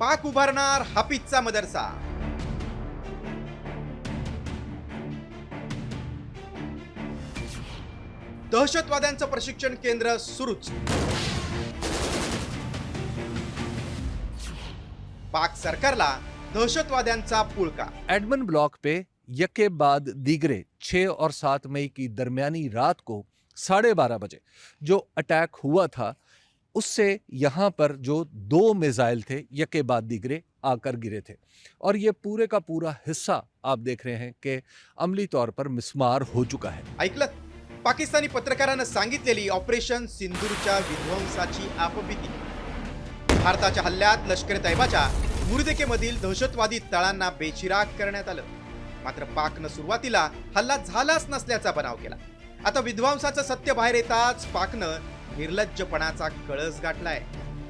पाक उभारणार हाफिजचा मदरसा. दहशतवाद्यांचं प्रशिक्षण केंद्र सुरूच. पाक सरकारला दहशतवाद्यांचा पुळका. एडमन ब्लॉक पे यके बाद दीगरे 6 और 7 मई की दरमियानी रात को 12:30 बजे जो अटैक हुआ था, उससे यहाँ पर जो 2 मिसाइल थे यके बाद दीगरे आकर गिरे थे और ये पूरे का पूरा हिस्सा आप देख रहे हैं कि अमली तौर पर मिस्मार हो चुका है. ऐकलं, पाकिस्तानी पत्रकारानं सांगितलेली ऑपरेशन सिंदूरच्या विध्वंसाची आपबीती. भारताच्या हल्ल्यात लष्कर तैबाच्या मुर्देकेमधील दहशतवादी तळांना बेचिराग करण्यात आलं. मात्र पाकनं सुरुवातीला हल्ला झालाच नसल्याचा बनाव केला. आता विध्वंसाचं सत्य बाहेर येताच पाकनं निर्लज्जपणाचा कळस गाठलाय.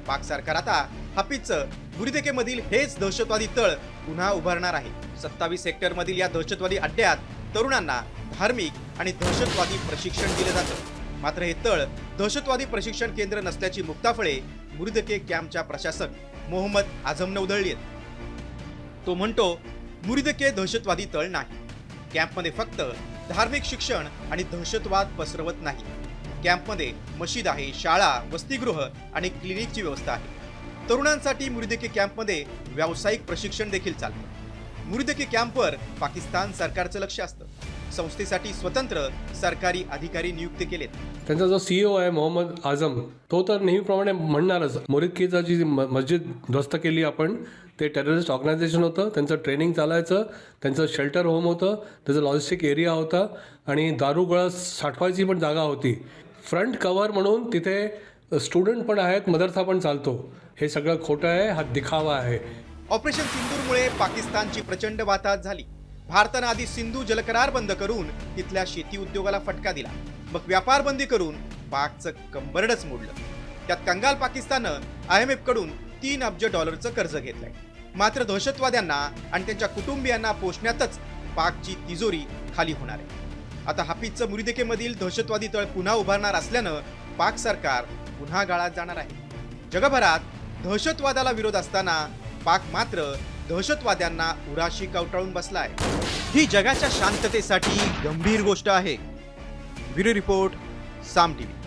पाक सरकार आता हाफिजचं मुर्देकेमधील हेच दहशतवादी तळ पुन्हा उभारणार आहे. 27 हेक्टरमधील या दहशतवादी अड्ड्यात तरुणांना धार्मिक आणि दहशतवादी प्रशिक्षण दिलं जातं. मात्र हे तळ दहशतवादी प्रशिक्षण केंद्र नसल्याची मुक्ताफळे मुर्देके कॅम्पच्या प्रशासक मोहम्मद आझमनं उधळली आहेत. तो म्हणतो, मुर्देके दहशतवादी तळ नाही. कॅम्पमध्ये फक्त धार्मिक शिक्षण आणि दहशतवाद पसरवत नाही. कॅम्पमध्ये मशीद आहे, शाळा, वसतिगृह आणि क्लिनिकची व्यवस्था आहे. तरुणांसाठी मुर्देके कॅम्पमध्ये व्यावसायिक प्रशिक्षण देखील चालतं. मुर्देके कॅम्पवर पाकिस्तान सरकारचं लक्ष असतं. संस्थेसाठी स्वतंत्र सरकारी अधिकारी नियुक्त केलेत. त्यांचा जो CEO आहे मोहम्मद आझम, तो तर नेहमीप्रमाणे म्हणणारच मुर्देकेचा जी मस्जिद ध्वस्त केली आपण, ते टेररिस्ट ऑर्गनायझेशन होतं. त्यांचं ट्रेनिंग चालायचं, त्यांचं शेल्टर होम होतं, त्याचं लॉजिस्टिक एरिया होता आणि दारूगोळा साठवायची पण जागा होती. फ्रंट कव्हर म्हणून तिथे स्टुडंट पण आहेत, मदरसा पण चालतो. हे सगळं खोटं आहे, हा दिखावा आहे. ऑपरेशन सिंदूरमुळे पाकिस्तानची प्रचंड वाताहत झाली. भारतानं आधी सिंधू जलकरार बंद करून तिथल्या शेती उद्योगाला फटका दिला. मग व्यापार बंदी करून पाकचं कंबरडच मोडलं. त्यात कंगाल पाकिस्ताननं IMF कडून $3 अब्ज कर्ज घेतलंय. मात्र दहशतवाद्यांना आणि त्यांच्या कुटुंबियांना पोषण्यातच पाकची तिजोरी खाली होणार आहे. आता हाफिजचं मुर्देकेमधील दहशतवादी तळ पुन्हा उभारणार असल्यानं पाक सरकार पुन्हा गाळात जाणार आहे. जगभरात दहशतवादाला विरोध असताना पाक मात्र दहशतवाद्यांना उराशी कवटाळून बसलाय. ही जगाच्या शांततेसाठी गंभीर गोष्ट आहे. ब्युरो रिपोर्ट, साम TV.